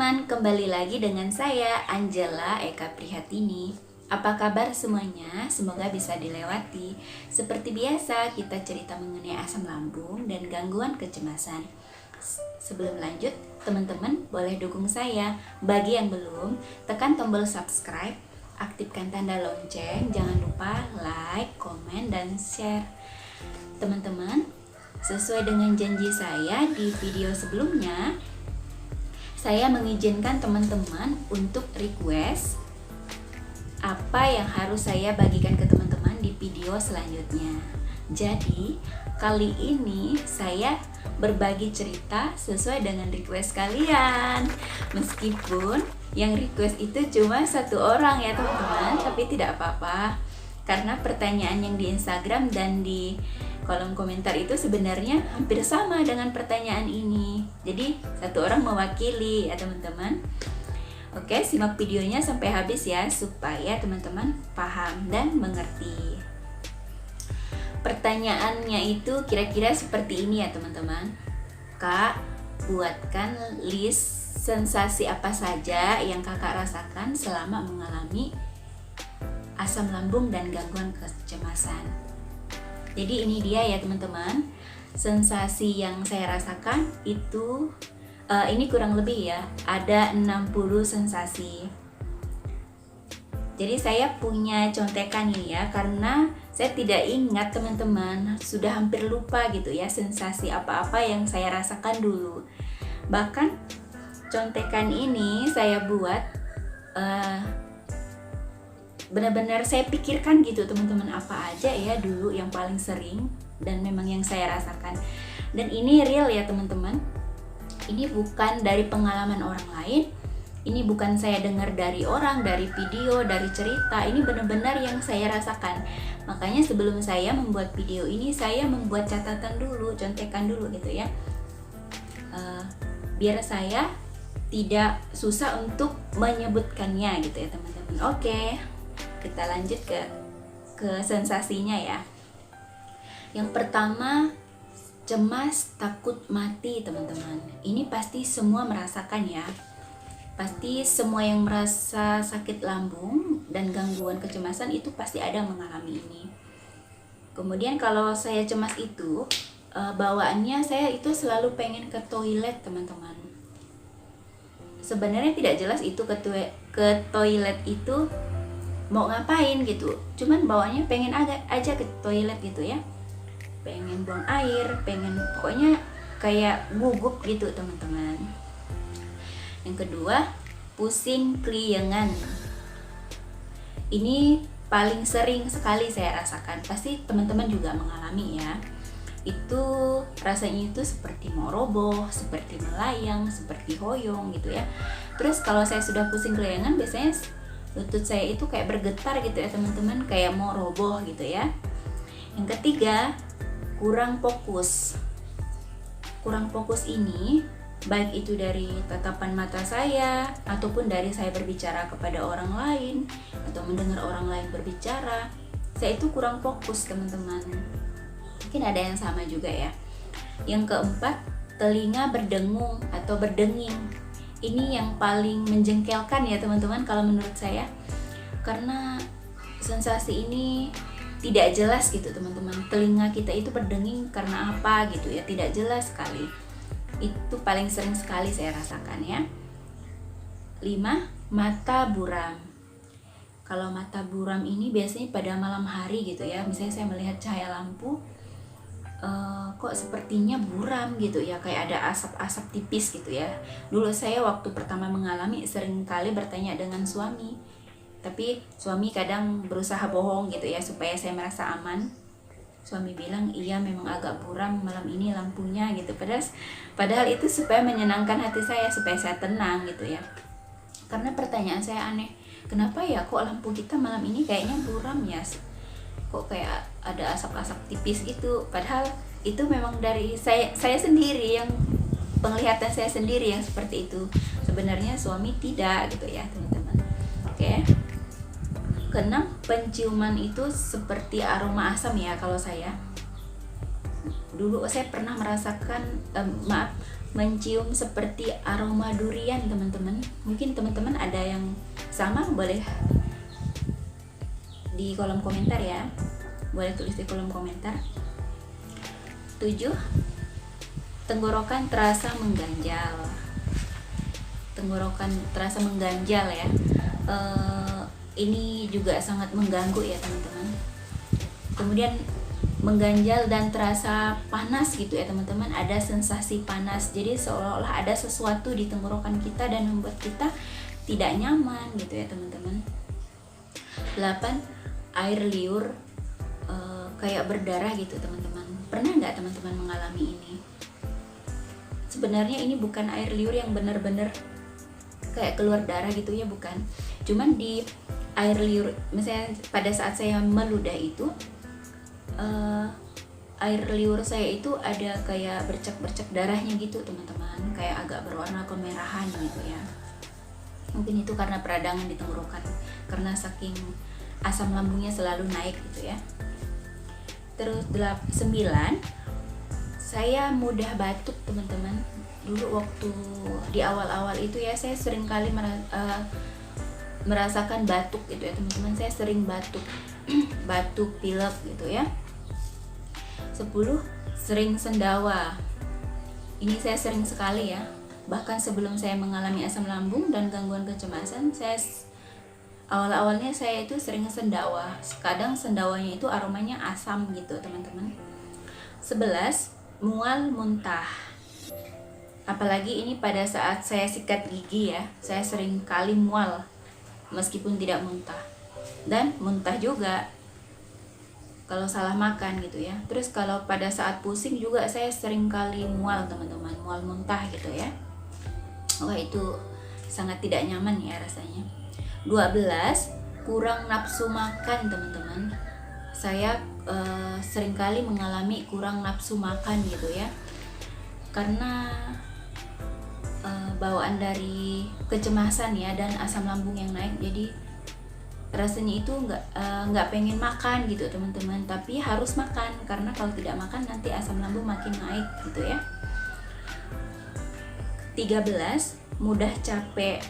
teman-teman, kembali lagi dengan saya Angela Eka Prihatini. Apa kabar semuanya? Semoga bisa dilewati. Seperti biasa, kita cerita mengenai asam lambung dan gangguan kecemasan. Sebelum lanjut, teman-teman boleh dukung saya. Bagi yang belum, tekan tombol subscribe, aktifkan tanda lonceng, jangan lupa like, komen, dan share. Teman-teman, sesuai dengan janji saya di video sebelumnya, saya mengizinkan teman-teman untuk request apa yang harus saya bagikan ke teman-teman di video selanjutnya. Jadi, kali ini saya berbagi cerita sesuai dengan request kalian. Meskipun yang request itu cuma satu orang ya teman-teman, tapi tidak apa-apa. Karena pertanyaan yang di Instagram dan di kolom komentar itu sebenarnya hampir sama dengan pertanyaan ini. Jadi satu orang mewakili ya teman-teman. Oke, simak videonya sampai habis ya supaya teman-teman paham dan mengerti. Pertanyaannya itu kira-kira seperti ini ya teman-teman. Kak, buatkan list sensasi apa saja yang kakak rasakan selama mengalami asam lambung dan gangguan kecemasan. Jadi ini dia ya teman-teman, sensasi yang saya rasakan itu ini kurang lebih ya, ada 60 sensasi. Jadi saya punya contekan ini ya, karena saya tidak ingat teman-teman, sudah hampir lupa gitu ya sensasi apa-apa yang saya rasakan dulu. Bahkan contekan ini saya buat benar-benar saya pikirkan gitu teman-teman, apa aja ya dulu yang paling sering dan memang yang saya rasakan. Dan ini real ya teman-teman, ini bukan dari pengalaman orang lain, ini bukan saya dengar dari orang, dari video, dari cerita, ini benar-benar yang saya rasakan. Makanya sebelum saya membuat video ini, saya membuat catatan dulu, contekan dulu gitu ya, biar saya tidak susah untuk menyebutkannya gitu ya teman-teman. Oke, kita lanjut ke sensasinya ya. Yang pertama, cemas, takut mati teman-teman. Ini pasti semua merasakan ya. Pasti semua yang merasa sakit lambung dan gangguan kecemasan itu pasti ada mengalami ini. Kemudian kalau saya cemas itu, bawaannya saya itu selalu pengen ke toilet teman-teman. Sebenarnya tidak jelas itu ke toilet itu mau ngapain gitu, cuman bawanya pengen aja ke toilet gitu ya, pengen buang air, pengen pokoknya kayak gugup gitu teman-teman. Yang kedua, pusing keliengan. Ini paling sering sekali saya rasakan, pasti teman-teman juga mengalami ya. Itu rasanya itu seperti mau roboh, seperti melayang, seperti hoyong gitu ya. Terus kalau saya sudah pusing keliengan, biasanya lutut saya itu kayak bergetar gitu ya teman-teman, kayak mau roboh gitu ya. Yang ketiga, kurang fokus. Kurang fokus ini baik itu dari tatapan mata saya ataupun dari saya berbicara kepada orang lain atau mendengar orang lain berbicara, saya itu kurang fokus teman-teman. Mungkin ada yang sama juga ya. Yang keempat, telinga berdengung atau berdenging. Ini yang paling menjengkelkan ya teman-teman kalau menurut saya, karena sensasi ini tidak jelas gitu teman-teman. Telinga kita itu berdenging karena apa gitu ya, tidak jelas sekali. Itu paling sering sekali saya rasakan ya. 5. Mata buram. Kalau mata buram ini biasanya pada malam hari gitu ya, misalnya saya melihat cahaya lampu, kok sepertinya buram gitu ya, kayak ada asap-asap tipis gitu ya. Dulu saya waktu pertama mengalami sering kali bertanya dengan suami, tapi suami kadang berusaha bohong gitu ya supaya saya merasa aman. Suami bilang iya memang agak buram malam ini lampunya gitu, padahal itu supaya menyenangkan hati saya, supaya saya tenang gitu ya. Karena pertanyaan saya aneh, kenapa ya kok lampu kita malam ini kayaknya buram ya, kok kayak ada asap-asap tipis gitu, padahal itu memang dari saya sendiri, yang penglihatan saya sendiri yang seperti itu. Sebenarnya suami tidak gitu ya teman-teman. Oke. Keenam, penciuman itu seperti aroma asam ya. Kalau saya dulu saya pernah merasakan mencium seperti aroma durian teman-teman. Mungkin teman-teman ada yang sama, boleh di kolom komentar ya, boleh tulis di kolom komentar. 7. Tenggorokan terasa mengganjal. Tenggorokan terasa mengganjal ya, ini juga sangat mengganggu ya teman-teman. Kemudian mengganjal dan terasa panas gitu ya teman-teman, ada sensasi panas, jadi seolah-olah ada sesuatu di tenggorokan kita dan membuat kita tidak nyaman gitu ya teman-teman. 8. Air liur kayak berdarah gitu teman-teman. Pernah nggak teman-teman mengalami ini? Sebenarnya ini bukan air liur yang benar-benar kayak keluar darah gitu ya, bukan. Cuman di air liur, misalnya pada saat saya meludah itu, air liur saya itu ada kayak bercak-bercak darahnya gitu teman-teman, kayak agak berwarna kemerahan gitu ya. Mungkin itu karena peradangan di tenggorokan, karena saking asam lambungnya selalu naik gitu ya. Terus 9, saya mudah batuk teman-teman. Dulu waktu di awal-awal itu ya, saya sering kali merasakan batuk gitu ya teman-teman. Saya sering batuk batuk, pilek gitu ya. 10. Sering sendawa. Ini saya sering sekali ya. Bahkan sebelum saya mengalami asam lambung dan gangguan kecemasan, awal-awalnya saya itu sering sendawa. Kadang sendawanya itu aromanya asam gitu teman-teman. 11. Mual muntah. Apalagi ini pada saat saya sikat gigi ya, saya sering kali mual meskipun tidak muntah. Dan muntah juga kalau salah makan gitu ya. Terus kalau pada saat pusing juga saya sering kali mual teman-teman, mual muntah gitu ya. Wah, itu sangat tidak nyaman ya rasanya. 12. Kurang nafsu makan teman-teman. Saya seringkali mengalami kurang nafsu makan gitu ya, karena bawaan dari kecemasan ya dan asam lambung yang naik, jadi rasanya itu nggak pengen makan gitu teman-teman, tapi harus makan karena kalau tidak makan nanti asam lambung makin naik gitu ya. 13. Mudah capek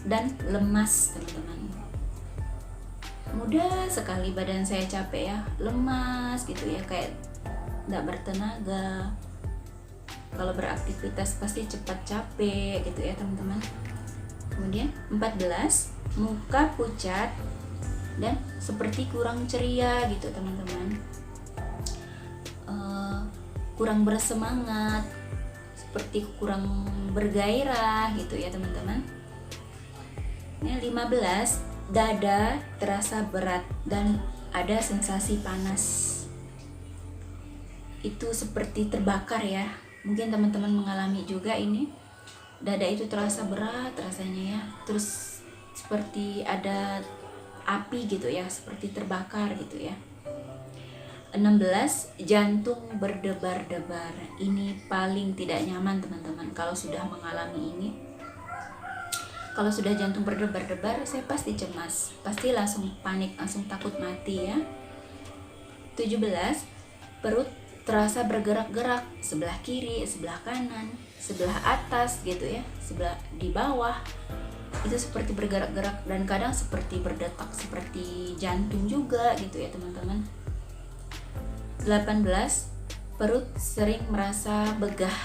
dan lemas teman-teman. Mudah sekali badan saya capek ya, lemas gitu ya, kayak nggak bertenaga. Kalau beraktivitas pasti cepat capek gitu ya teman-teman. Kemudian 14. Muka pucat dan seperti kurang ceria gitu teman-teman, kurang bersemangat, seperti kurang bergairah gitu ya teman-teman. Ini 15. Dada terasa berat dan ada sensasi panas, itu seperti terbakar ya. Mungkin teman-teman mengalami juga ini, dada itu terasa berat rasanya ya, terus seperti ada api gitu ya, seperti terbakar gitu ya. 16. Jantung berdebar-debar. Ini paling tidak nyaman teman-teman kalau sudah mengalami ini. Kalau sudah jantung berdebar-debar, saya pasti cemas, pasti langsung panik, langsung takut mati ya. 17. Perut terasa bergerak-gerak, sebelah kiri, sebelah kanan, sebelah atas gitu ya, sebelah di bawah. Itu seperti bergerak-gerak dan kadang seperti berdetak, seperti jantung juga gitu ya teman-teman. 18. Perut sering merasa begah,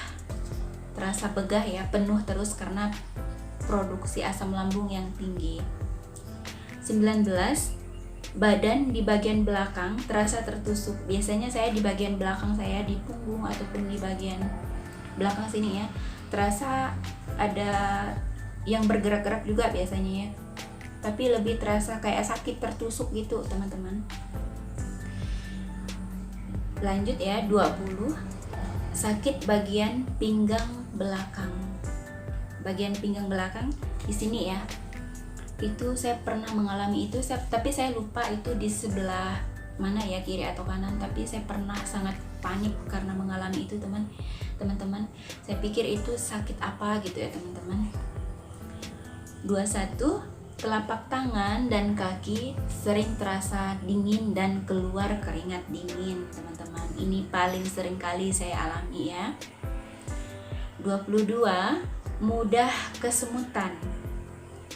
terasa begah ya, penuh terus karena produksi asam lambung yang tinggi. 19. Badan di bagian belakang terasa tertusuk. Biasanya saya di bagian belakang saya, di punggung ataupun di bagian belakang sini ya, terasa ada yang bergerak-gerak juga biasanya ya, tapi lebih terasa kayak sakit tertusuk gitu teman-teman. Lanjut ya, 20. Sakit bagian pinggang belakang. Bagian pinggang belakang di sini ya, itu saya pernah mengalami itu, tapi saya lupa itu di sebelah mana ya, kiri atau kanan, tapi saya pernah sangat panik karena mengalami itu teman-teman. Saya pikir itu sakit apa gitu ya teman-teman. 21. Telapak tangan dan kaki sering terasa dingin dan keluar keringat dingin teman-teman. Ini paling sering kali saya alami ya. 22, mudah kesemutan.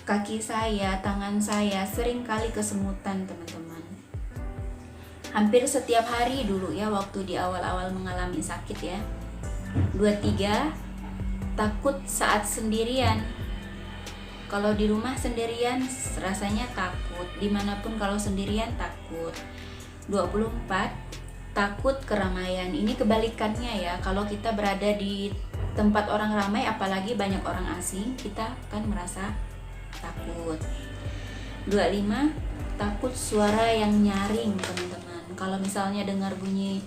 Kaki saya, tangan saya sering kali kesemutan, teman-teman. Hampir setiap hari dulu ya, waktu di awal-awal mengalami sakit ya. 23, takut saat sendirian. Kalau di rumah sendirian rasanya takut, dimanapun kalau sendirian takut. 24, takut keramaian. Ini kebalikannya ya, kalau kita berada di tempat orang ramai, apalagi banyak orang asing, kita kan merasa takut. 25, takut suara yang nyaring, teman-teman. Kalau misalnya dengar bunyi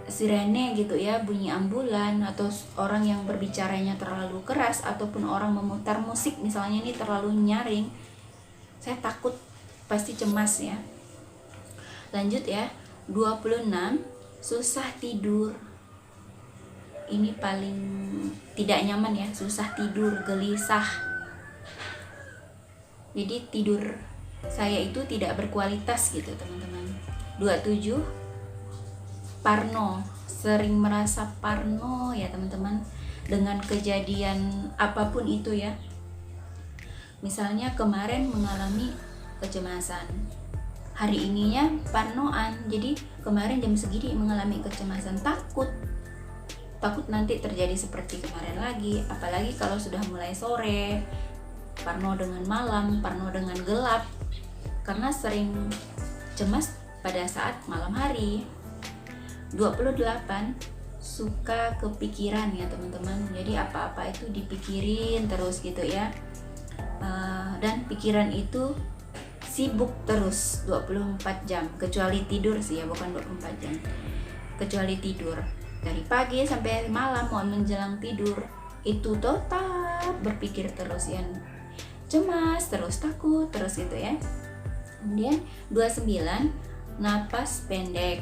sirene gitu ya, bunyi ambulan, atau orang yang berbicaranya terlalu keras, ataupun orang memutar musik misalnya ini terlalu nyaring, saya takut, pasti cemas ya. Lanjut ya, 26, susah tidur. Ini paling tidak nyaman ya, susah tidur, gelisah. Jadi tidur saya itu tidak berkualitas gitu, teman-teman. 27, parno, sering merasa parno ya teman-teman, dengan kejadian apapun itu ya. Misalnya kemarin mengalami kecemasan, hari ininya parnoan, jadi kemarin jam segini mengalami kecemasan, takut nanti terjadi seperti kemarin lagi. Apalagi kalau sudah mulai sore, parno dengan malam, parno dengan gelap, karena sering cemas pada saat malam hari. 28, suka kepikiran ya teman-teman, jadi apa-apa itu dipikirin terus gitu ya. Dan pikiran itu sibuk terus 24 jam, kecuali tidur sih ya, bukan 24 jam, kecuali tidur. Dari pagi sampai malam mau menjelang tidur itu tetap berpikir terus ya, cemas terus, takut terus gitu ya. Kemudian 29, napas pendek,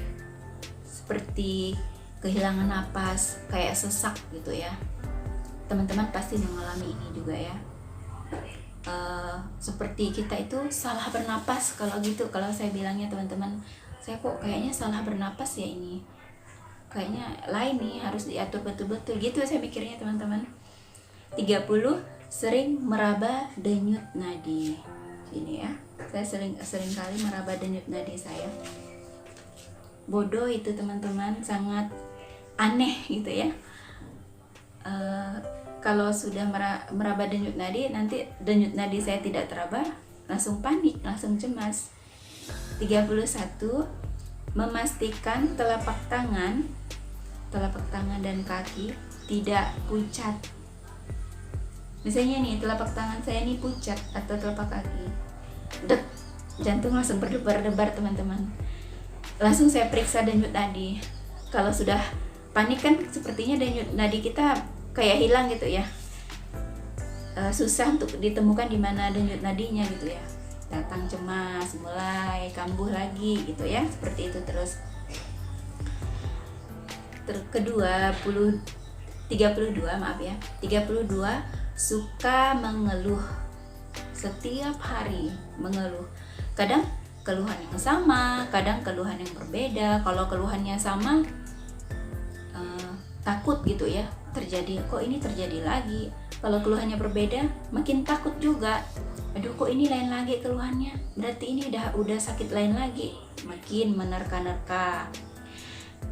seperti kehilangan napas, kayak sesak gitu ya. Teman-teman pasti mengalami ini juga ya. Seperti kita itu salah bernapas kalau gitu, kalau saya bilangnya teman-teman, saya kok kayaknya salah bernapas ya, ini kayaknya lain nih, harus diatur betul-betul gitu saya mikirnya teman-teman. 30, sering meraba denyut nadi. Ini ya, saya sering kali meraba denyut nadi saya. Bodoh itu teman-teman, sangat aneh gitu ya. Kalau sudah meraba denyut nadi, nanti denyut nadi saya tidak teraba, langsung panik, langsung cemas. 31, memastikan telapak tangan dan kaki tidak pucat. Misalnya nih, telapak tangan saya ini pucat atau telapak kaki, dek, jantung langsung berdebar-debar teman-teman. Langsung saya periksa denyut nadi. Kalau sudah panik kan sepertinya denyut nadi kita kayak hilang gitu ya. Susah untuk ditemukan di mana denyut nadinya gitu ya. Datang cemas, mulai kambuh lagi gitu ya. Seperti itu terus. Kedua, 32 maaf ya. 32, suka mengeluh. Setiap hari mengeluh. Kadang keluhan yang sama, kadang keluhan yang berbeda. Kalau keluhannya sama, takut gitu ya, terjadi, kok ini terjadi lagi. Kalau keluhannya berbeda, makin takut juga. Aduh, kok ini lain lagi keluhannya, berarti ini udah sakit lain lagi, makin menerka-nerka.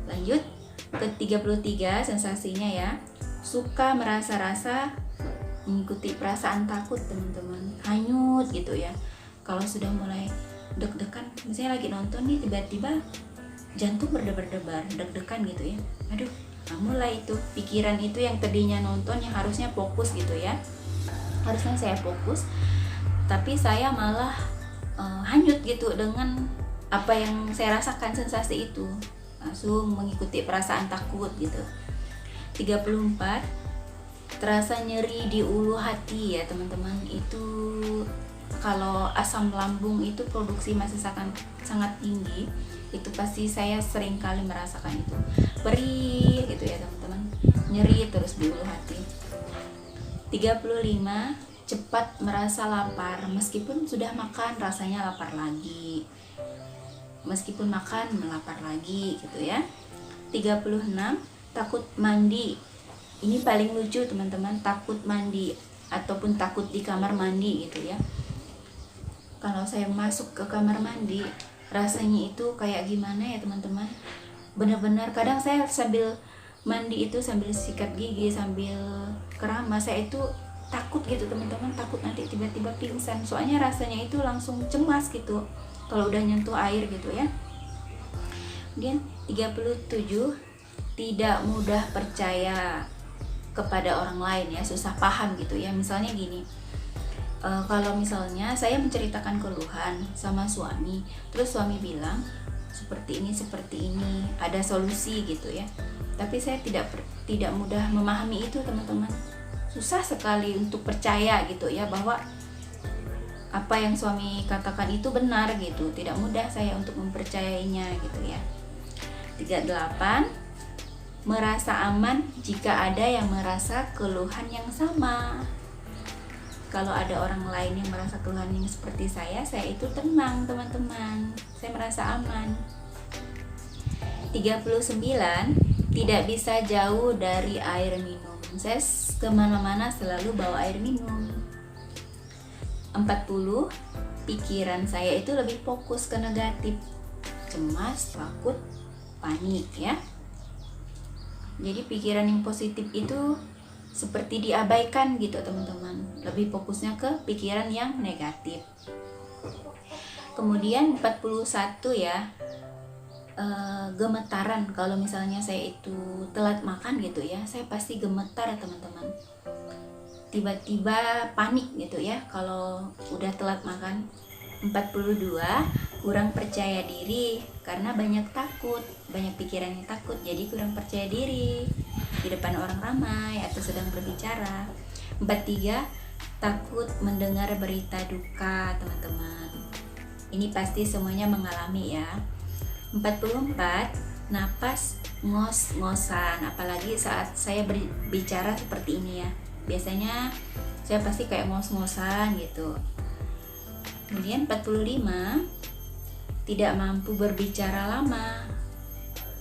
Lanjut ke 33, sensasinya ya, suka merasa-rasa, mengikuti perasaan takut teman-teman, hanyut gitu ya. Kalau sudah mulai deg-degan, misalnya lagi nonton nih, tiba-tiba jantung berdebar-debar, deg-degan gitu ya. Aduh, mulai itu pikiran itu yang tadinya nonton, yang harusnya fokus gitu ya, harusnya saya fokus, tapi saya malah hanyut gitu dengan apa yang saya rasakan, sensasi itu, langsung mengikuti perasaan takut gitu. 34, terasa nyeri di ulu hati ya teman-teman. Itu kalau asam lambung itu produksi masih sangat tinggi, itu pasti saya sering kali merasakan itu, perih gitu ya teman-teman, nyeri terus di ulu hati. 35, cepat merasa lapar, meskipun sudah makan rasanya lapar lagi, meskipun makan melapar lagi gitu ya. 36, takut mandi, Ini paling lucu teman-teman, takut mandi ataupun takut di kamar mandi gitu ya. Kalau saya masuk ke kamar mandi, rasanya itu kayak gimana ya teman-teman. Benar-benar kadang saya sambil mandi itu sambil sikat gigi, sambil keramas, saya itu takut gitu teman-teman, takut nanti tiba-tiba pingsan. Soalnya rasanya itu langsung cemas gitu kalau udah nyentuh air gitu ya. Kemudian 37, tidak mudah percaya kepada orang lain ya, susah paham gitu ya. Misalnya gini, kalau misalnya saya menceritakan keluhan sama suami, terus suami bilang seperti ini, ada solusi gitu ya. Tapi saya tidak mudah memahami itu teman-teman. Susah sekali untuk percaya gitu ya bahwa apa yang suami katakan itu benar gitu. Tidak mudah saya untuk mempercayainya gitu ya. 38, merasa aman jika ada yang merasa keluhan yang sama. Kalau ada orang lain yang merasa keluhan yang seperti saya itu tenang teman-teman. Saya merasa aman. 39, tidak bisa jauh dari air minum. Saya kemana-mana selalu bawa air minum. 40, pikiran saya itu lebih fokus ke negatif, cemas, takut, panik ya. Jadi pikiran yang positif itu seperti diabaikan gitu teman-teman. Lebih fokusnya ke pikiran yang negatif. Kemudian 41 ya, gemetaran. Kalau misalnya saya itu telat makan gitu ya, saya pasti gemetar ya teman-teman. Tiba-tiba panik gitu ya kalau udah telat makan. 42, kurang percaya diri karena banyak takut, banyak pikiran yang takut, jadi kurang percaya diri di depan orang ramai atau sedang berbicara. 43, takut mendengar berita duka teman-teman. Ini pasti semuanya mengalami ya. 44, napas ngos-ngosan, apalagi saat saya berbicara seperti ini ya. Biasanya saya pasti kayak ngos-ngosan gitu. Kemudian 45, tidak mampu berbicara lama.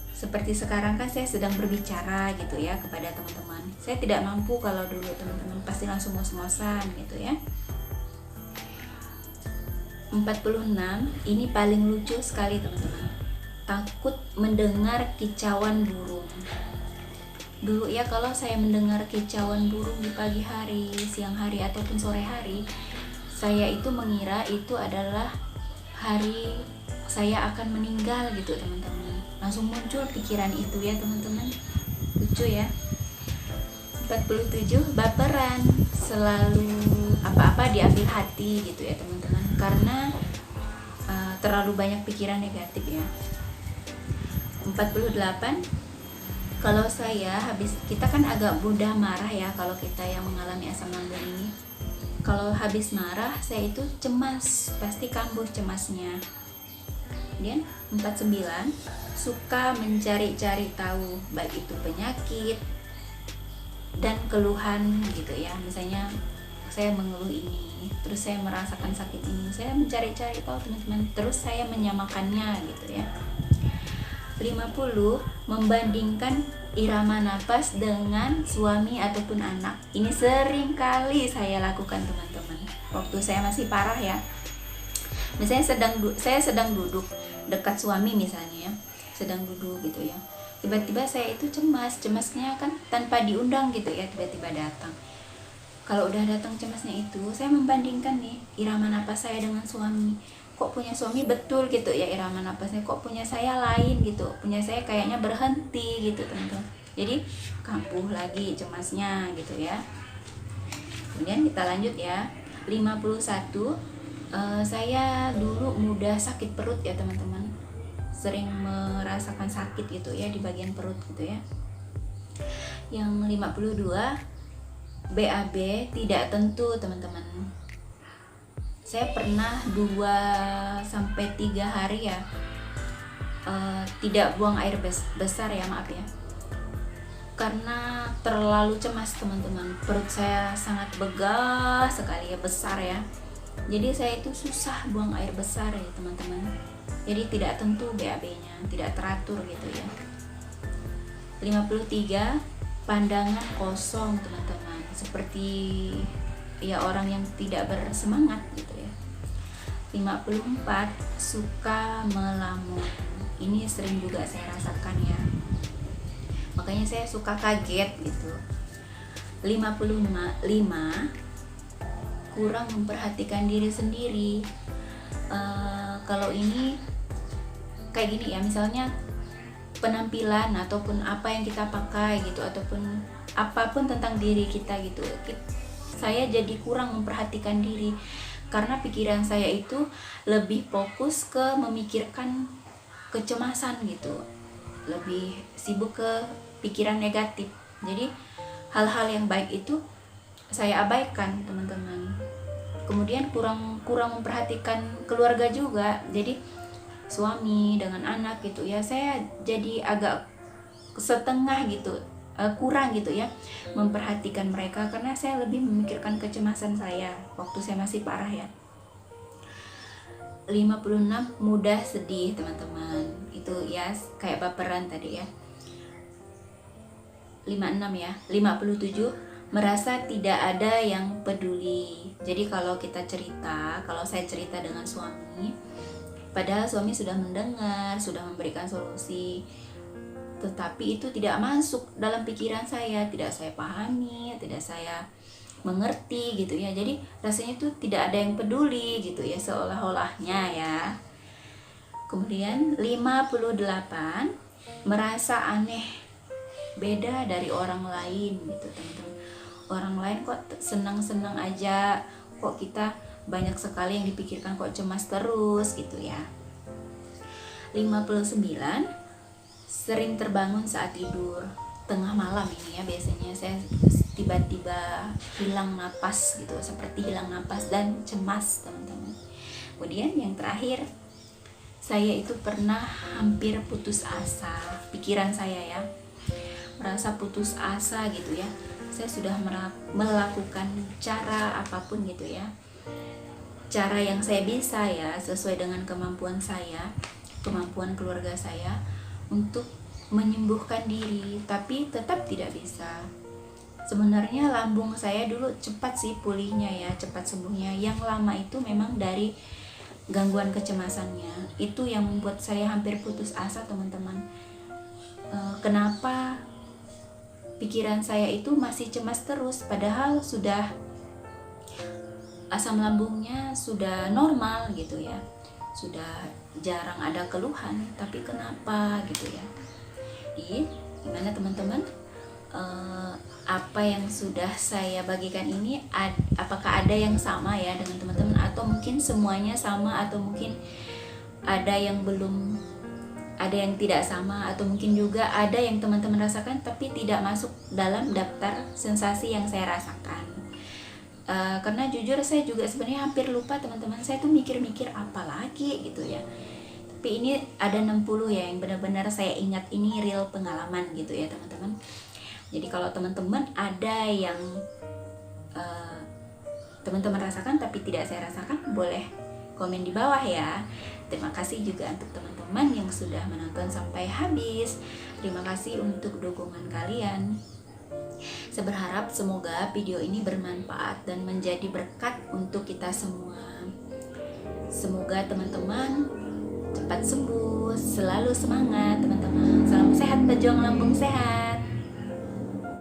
Seperti sekarang kan saya sedang berbicara gitu ya kepada teman-teman. Saya tidak mampu kalau dulu teman-teman pasti langsung ngos-ngosan gitu ya. 46, ini paling lucu sekali teman-teman. Takut mendengar kicauan burung. Dulu ya kalau saya mendengar kicauan burung di pagi hari, siang hari ataupun sore hari, saya itu mengira itu adalah hari saya akan meninggal gitu teman-teman. Langsung muncul pikiran itu ya teman-teman. Lucu ya. 47, baperan, selalu apa-apa diambil hati gitu ya teman-teman, karena terlalu banyak pikiran negatif ya. 48, kalau saya kita kan agak mudah marah ya kalau kita yang mengalami asam lambung ini. Kalau habis marah saya itu cemas, pasti kambuh cemasnya. Kemudian 49, suka mencari-cari tahu baik itu penyakit dan keluhan gitu ya. Misalnya saya mengeluh ini, terus saya merasakan sakit ini, saya mencari-cari tahu teman-teman, terus saya menyamakannya gitu ya. 50, membandingkan irama napas dengan suami ataupun anak. Ini sering kali saya lakukan teman-teman. Waktu saya masih parah ya. Misalnya saya sedang duduk dekat suami misalnya ya, sedang duduk gitu ya. Tiba-tiba saya itu cemasnya kan tanpa diundang gitu ya, tiba-tiba datang. Kalau udah datang cemasnya itu, saya membandingkan nih irama napas saya dengan suami. Kok punya suami betul gitu ya irama napasnya, kok punya saya lain gitu, punya saya kayaknya berhenti gitu teman-teman. Jadi kambuh lagi cemasnya gitu ya. Kemudian kita lanjut ya. 51, saya dulu mudah sakit perut ya teman-teman, sering merasakan sakit gitu ya di bagian perut gitu ya. Yang 52, BAB tidak tentu teman-teman. Saya pernah 2-3 hari ya tidak buang air besar ya, maaf ya, karena terlalu cemas teman-teman. Perut saya sangat begah sekali ya, besar ya. Jadi saya itu susah buang air besar ya teman-teman. Jadi tidak tentu BAB-nya, tidak teratur gitu ya. 53, pandangan kosong teman-teman, seperti ya orang yang tidak bersemangat gitu ya. 54, suka melamun. Ini sering juga saya rasakan ya, makanya saya suka kaget gitu. 55, kurang memperhatikan diri sendiri. Kalau ini kayak gini ya, misalnya penampilan ataupun apa yang kita pakai gitu, ataupun apapun tentang diri kita gitu, saya jadi kurang memperhatikan diri karena pikiran saya itu lebih fokus ke memikirkan kecemasan gitu, lebih sibuk ke pikiran negatif. Jadi hal-hal yang baik itu saya abaikan teman-teman. Kemudian kurang memperhatikan keluarga juga, jadi suami dengan anak gitu ya, saya jadi agak setengah gitu, kurang gitu ya memperhatikan mereka karena saya lebih memikirkan kecemasan saya waktu saya masih parah ya. 56, mudah sedih teman-teman, itu ya kayak baperan tadi ya. 56 ya. 57, merasa tidak ada yang peduli. Jadi kalau saya cerita dengan suami, padahal suami sudah mendengar, sudah memberikan solusi, tetapi itu tidak masuk dalam pikiran saya, tidak saya pahami, tidak saya mengerti gitu ya. Jadi rasanya itu tidak ada yang peduli gitu ya, seolah-olahnya ya. Kemudian 58, merasa aneh, beda dari orang lain gitu teman-teman. Orang lain kok senang-senang aja, kok kita banyak sekali yang dipikirkan, kok cemas terus gitu ya. 59, sering terbangun saat tidur tengah malam. Ini ya biasanya saya tiba-tiba hilang napas gitu, seperti hilang napas dan cemas teman-teman. Kemudian yang terakhir, saya itu pernah hampir putus asa. Pikiran saya ya merasa putus asa gitu ya. Saya sudah melakukan cara apapun gitu ya, cara yang saya bisa ya, sesuai dengan kemampuan saya, kemampuan keluarga saya untuk menyembuhkan diri, tapi tetap tidak bisa. Sebenarnya lambung saya dulu cepat sih pulihnya ya, cepat sembuhnya. Yang lama itu memang dari gangguan kecemasannya, itu yang membuat saya hampir putus asa teman-teman. Kenapa pikiran saya itu masih cemas terus, padahal sudah asam lambungnya sudah normal gitu ya, sudah jarang ada keluhan, tapi kenapa gitu ya. Gimana teman-teman, apa yang sudah saya bagikan ini apakah ada yang sama ya dengan teman-teman, atau mungkin semuanya sama, atau mungkin ada yang belum, ada yang tidak sama, atau mungkin juga ada yang teman-teman rasakan tapi tidak masuk dalam daftar sensasi yang saya rasakan. Karena jujur saya juga sebenarnya hampir lupa teman-teman, saya tuh mikir-mikir apa lagi gitu ya. Tapi ini ada 60 ya yang benar-benar saya ingat, ini real pengalaman gitu ya teman-teman. Jadi kalau teman-teman ada yang teman-teman rasakan tapi tidak saya rasakan, boleh komen di bawah ya. Terima kasih juga untuk teman-teman yang sudah menonton sampai habis. Terima kasih untuk dukungan kalian. Saya berharap semoga video ini bermanfaat dan menjadi berkat untuk kita semua. Semoga teman-teman cepat sembuh, selalu semangat teman-teman. Salam sehat, pejuang lambung sehat.